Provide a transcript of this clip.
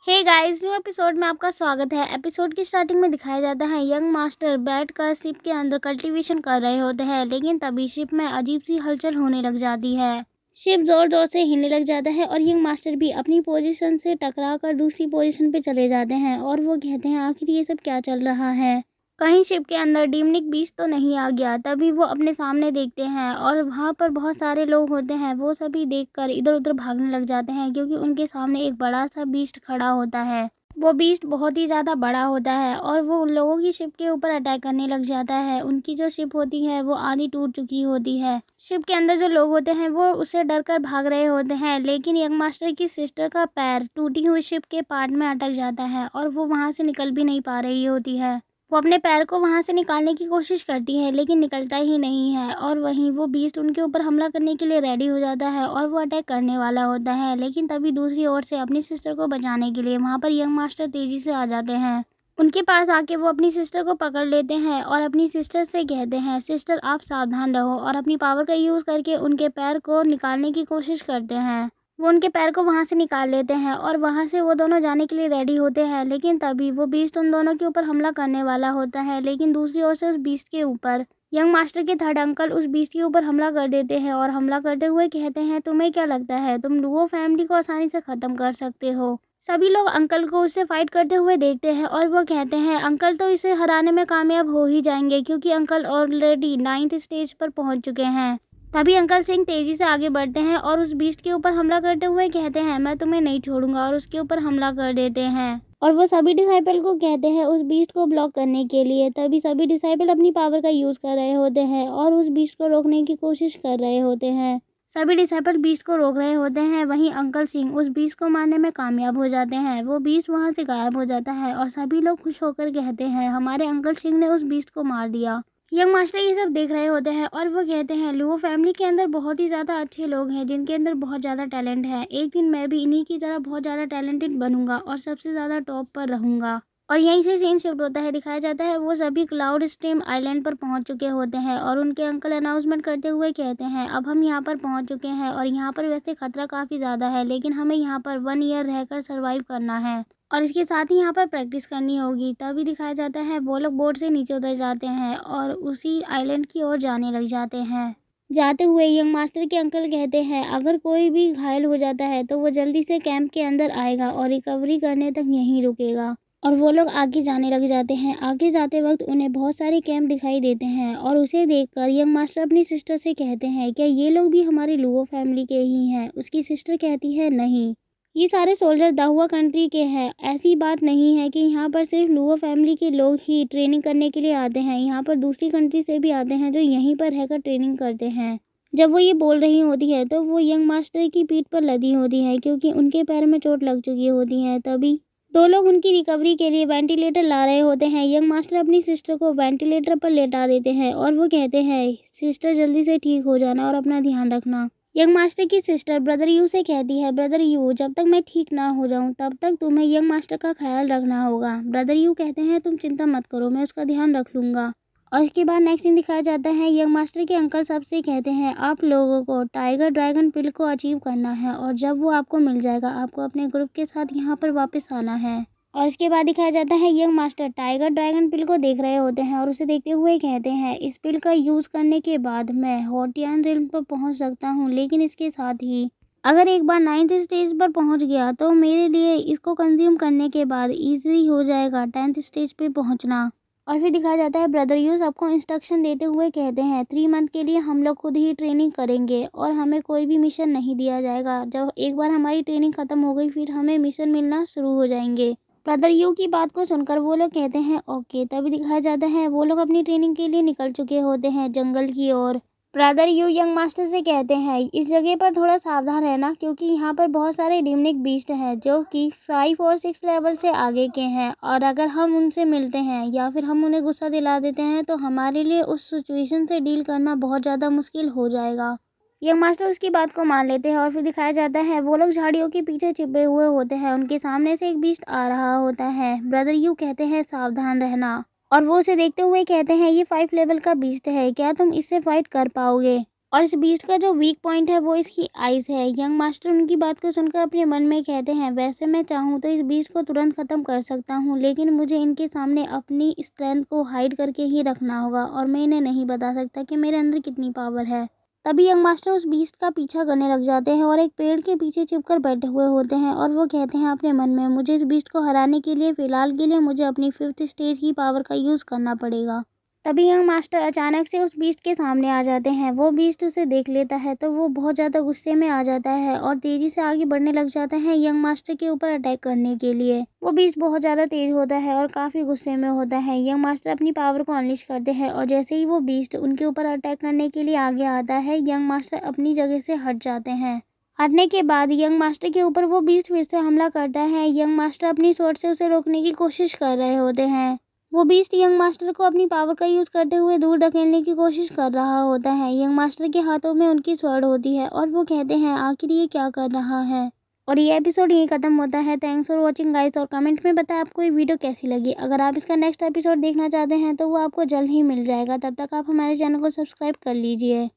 Hey guys, new episode में आपका स्वागत है। एपिसोड की स्टार्टिंग में दिखाया जाता है यंग मास्टर बैठकर शिप के अंदर कल्टीवेशन कर रहे होते हैं, लेकिन तभी शिप में अजीब सी हलचल होने लग जाती है। शिप जोर जोर से हिलने लग जाता है और यंग मास्टर भी अपनी पोजीशन से टकरा कर दूसरी पोजीशन पे चले जाते हैं और वो कहते हैं आखिर ये सब क्या चल रहा है, कहीं शिप के अंदर डीमनिक बीस्ट तो नहीं आ गया। तभी वो अपने सामने देखते हैं और वहाँ पर बहुत सारे लोग होते हैं। वो सभी देखकर इधर उधर भागने लग जाते हैं क्योंकि उनके सामने एक बड़ा सा बीस्ट खड़ा होता है। वो बीस्ट बहुत ही ज़्यादा बड़ा होता है और वो उन लोगों की शिप के ऊपर अटैक करने लग जाता है। उनकी जो शिप होती है वो आधी टूट चुकी होती है। शिप के अंदर जो लोग होते हैं वो उससे डर कर भाग रहे होते हैं, लेकिन यंग मास्टर की सिस्टर का पैर टूटी हुई शिप के पार्ट में अटक जाता है और वो वहाँ से निकल भी नहीं पा रही होती है। वो अपने पैर को वहाँ से निकालने की कोशिश करती है, लेकिन निकलता ही नहीं है। और वहीं वो बीस्ट उनके ऊपर हमला करने के लिए रेडी हो जाता है और वो अटैक करने वाला होता है, लेकिन तभी दूसरी ओर से अपनी सिस्टर को बचाने के लिए वहाँ पर यंग मास्टर तेज़ी से आ जाते हैं। उनके पास आके वो अपनी सिस्टर को पकड़ लेते हैं और अपनी सिस्टर से कहते हैं, सिस्टर आप सावधान रहो, और अपनी पावर का यूज़ करके उनके पैर को निकालने की कोशिश करते हैं। वो उनके पैर को वहाँ से निकाल लेते हैं और वहाँ से वो दोनों जाने के लिए रेडी होते हैं, लेकिन तभी वो बीस्ट उन दोनों के ऊपर हमला करने वाला होता है। लेकिन दूसरी ओर से उस बीस्ट के ऊपर यंग मास्टर के थर्ड अंकल उस बीस्ट के ऊपर हमला कर देते हैं और हमला करते हुए कहते हैं, तुम्हें क्या लगता है तुम लुओ फैमिली को आसानी से ख़त्म कर सकते हो। सभी लोग अंकल को उससे फाइट करते हुए देखते हैं और वो कहते हैं अंकल तो इसे हराने में कामयाब हो ही जाएंगे क्योंकि अंकल ऑलरेडी 9th स्टेज पर पहुंच चुके हैं। तभी अंकल सिंह तेजी से आगे बढ़ते हैं और उस बीस्ट के ऊपर हमला करते हुए कहते हैं, मैं तुम्हें नहीं छोड़ूंगा, और उसके ऊपर हमला कर देते हैं। और वो सभी डिसाइपल को कहते हैं उस बीस्ट को ब्लॉक करने के लिए। तभी सभी डिसाइपल अपनी पावर का यूज़ कर रहे होते हैं और उस बीस्ट को रोकने की कोशिश कर रहे होते हैं। सभी डिसाइपल बीस्ट को रोक रहे होते हैं, वहीं अंकल सिंह उस बीस्ट को मारने में कामयाब हो जाते हैं। वो बीस्ट वहाँ से गायब हो जाता है और सभी लोग खुश होकर कहते हैं, हमारे अंकल सिंह ने उस बीस्ट को मार दिया। यंग मास्टर ये सब देख रहे होते हैं और वो कहते हैं, लुओ फैमिली के अंदर बहुत ही ज़्यादा अच्छे लोग हैं जिनके अंदर बहुत ज़्यादा टैलेंट है। एक दिन मैं भी इन्हीं की तरह बहुत ज़्यादा टैलेंटेड बनूंगा और सबसे ज़्यादा टॉप पर रहूंगा। और यहीं से सीन शिफ्ट होता है। दिखाया जाता है वो सभी क्लाउड स्ट्रीम आइलैंड पर पहुंच चुके होते हैं और उनके अंकल अनाउंसमेंट करते हुए कहते हैं, अब हम यहाँ पर पहुंच चुके हैं और यहाँ पर वैसे खतरा काफ़ी ज़्यादा है, लेकिन हमें यहाँ पर 1 ईयर रहकर सर्वाइव करना है और इसके साथ ही यहाँ पर प्रैक्टिस करनी होगी। तभी दिखाया जाता है वो लोग बोट से नीचे उतर जाते हैं और उसी आइलैंड की ओर जाने लग जाते हैं। जाते हुए यंग मास्टर के अंकल कहते हैं, अगर कोई भी घायल हो जाता है तो वो जल्दी से कैंप के अंदर आएगा और रिकवरी करने तक यहीं रुकेगा। और वो लोग आगे जाने लग जाते हैं। आगे जाते वक्त उन्हें बहुत सारे कैंप दिखाई देते हैं और उसे देखकर यंग मास्टर अपनी सिस्टर से कहते हैं, क्या ये लोग भी हमारी लुओ फैमिली के ही हैं। उसकी सिस्टर कहती है, नहीं, ये सारे सोल्जर दाहुआ कंट्री के हैं। ऐसी बात नहीं है कि यहाँ पर सिर्फ लुओ फैमिली के लोग ही ट्रेनिंग करने के लिए आते हैं, यहाँ पर दूसरी कंट्री से भी आते हैं जो यहीं पर रहकर ट्रेनिंग करते हैं। जब वो ये बोल रही होती है तो वो यंग मास्टर की पीठ पर लदी होती है क्योंकि उनके पैर में चोट लग चुकी होती है। तभी दो लोग उनकी रिकवरी के लिए वेंटिलेटर ला रहे होते हैं। यंग मास्टर अपनी सिस्टर को वेंटिलेटर पर लेटा देते हैं और वो कहते हैं, सिस्टर जल्दी से ठीक हो जाना और अपना ध्यान रखना। यंग मास्टर की सिस्टर ब्रदर यू से कहती है, ब्रदर यू, जब तक मैं ठीक ना हो जाऊं तब तक तुम्हें यंग मास्टर का ख्याल रखना होगा। ब्रदर यू कहते हैं, तुम चिंता मत करो, मैं उसका ध्यान रख लूँगा। और इसके बाद नेक्स्ट सीन दिखाया जाता है यंग मास्टर के अंकल सबसे कहते हैं, आप लोगों को टाइगर ड्रैगन पिल को अचीव करना है और जब वो आपको मिल जाएगा आपको अपने ग्रुप के साथ यहाँ पर वापस आना है। और इसके बाद दिखाया जाता है यंग मास्टर टाइगर ड्रैगन पिल को देख रहे होते हैं और उसे देखते हुए कहते हैं, इस पिल का यूज़ करने के बाद मैं होटियान रिल्म पर पहुँच सकता हूँ, लेकिन इसके साथ ही अगर एक बार 9th स्टेज पर पहुँच गया तो मेरे लिए इसको कंज्यूम करने के बाद ईजी हो जाएगा 10th स्टेज पर पहुँचना। और फिर दिखाया जाता है ब्रदर यू सबको इंस्ट्रक्शन देते हुए कहते हैं, 3 मंथ के लिए हम लोग खुद ही ट्रेनिंग करेंगे और हमें कोई भी मिशन नहीं दिया जाएगा। जब एक बार हमारी ट्रेनिंग ख़त्म हो गई फिर हमें मिशन मिलना शुरू हो जाएंगे। ब्रदर यू की बात को सुनकर वो लोग कहते हैं, ओके। तभी दिखाया जाता है वो लोग अपनी ट्रेनिंग के लिए निकल चुके होते हैं जंगल की ओर। ब्रदर यू यंग मास्टर से कहते हैं, इस जगह पर थोड़ा सावधान रहना क्योंकि यहाँ पर बहुत सारे डिमनिक बीस्ट हैं जो कि 5 और 6 लेवल से आगे के हैं और अगर हम उनसे मिलते हैं या फिर हम उन्हें गुस्सा दिला देते हैं तो हमारे लिए उस सिचुएशन से डील करना बहुत ज़्यादा मुश्किल हो जाएगा। यंग मास्टर उसकी बात को मान लेते हैं और फिर दिखाया जाता है वो लोग झाड़ियों के पीछे छिपे हुए होते हैं। उनके सामने से एक बीस्ट आ रहा होता है। ब्रदर यू कहते हैं, सावधान रहना, और वो उसे देखते हुए कहते हैं, ये 5 लेवल का बीस्ट है, क्या तुम इससे फाइट कर पाओगे। और इस बीस्ट का जो वीक पॉइंट है वो इसकी आइज़ है। यंग मास्टर उनकी बात को सुनकर अपने मन में कहते हैं, वैसे मैं चाहूँ तो इस बीस्ट को तुरंत ख़त्म कर सकता हूँ, लेकिन मुझे इनके सामने अपनी स्ट्रेंथ को हाइड करके ही रखना होगा और मैं इन्हें नहीं बता सकता कि मेरे अंदर कितनी पावर है। तभी यंग मास्टर उस बीस्ट का पीछा करने लग जाते हैं और एक पेड़ के पीछे छिपकर बैठे हुए होते हैं और वो कहते हैं अपने मन में, मुझे इस बीस्ट को हराने के लिए फ़िलहाल के लिए मुझे अपनी 5th स्टेज की पावर का यूज़ करना पड़ेगा। तभी यंग मास्टर अचानक से उस बीस्ट के सामने आ जाते हैं। वो बीस्ट उसे देख लेता है तो वो बहुत ज़्यादा गुस्से में आ जाता है और तेज़ी से आगे बढ़ने लग जाता है यंग मास्टर के ऊपर अटैक करने के लिए। वो बीस्ट बहुत ज़्यादा तेज़ होता है और काफ़ी गुस्से में होता है। यंग मास्टर अपनी पावर को अनलीश करते हैं और जैसे ही वो बीस्ट उनके ऊपर अटैक करने के लिए आगे आता है, यंग मास्टर अपनी जगह से हट जाते हैं। हटने के बाद यंग मास्टर के ऊपर वो बीस्ट फिर से हमला करता है। यंग मास्टर अपनी स्वॉर्ड से उसे रोकने की कोशिश कर रहे होते हैं। वो बीस्ट यंग मास्टर को अपनी पावर का यूज़ करते हुए दूर धकेलने की कोशिश कर रहा होता है। यंग मास्टर के हाथों में उनकी स्वॉर्ड होती है और वो कहते हैं, आखिर ये क्या कर रहा है। और ये एपिसोड यहीं ख़त्म होता है। थैंक्स फॉर वॉचिंग गाइस, और कमेंट में बताएं आपको ये वीडियो कैसी लगी। अगर आप इसका नेक्स्ट एपिसोड देखना चाहते हैं तो वो आपको जल्द ही मिल जाएगा। तब तक आप हमारे चैनल को सब्सक्राइब कर लीजिए।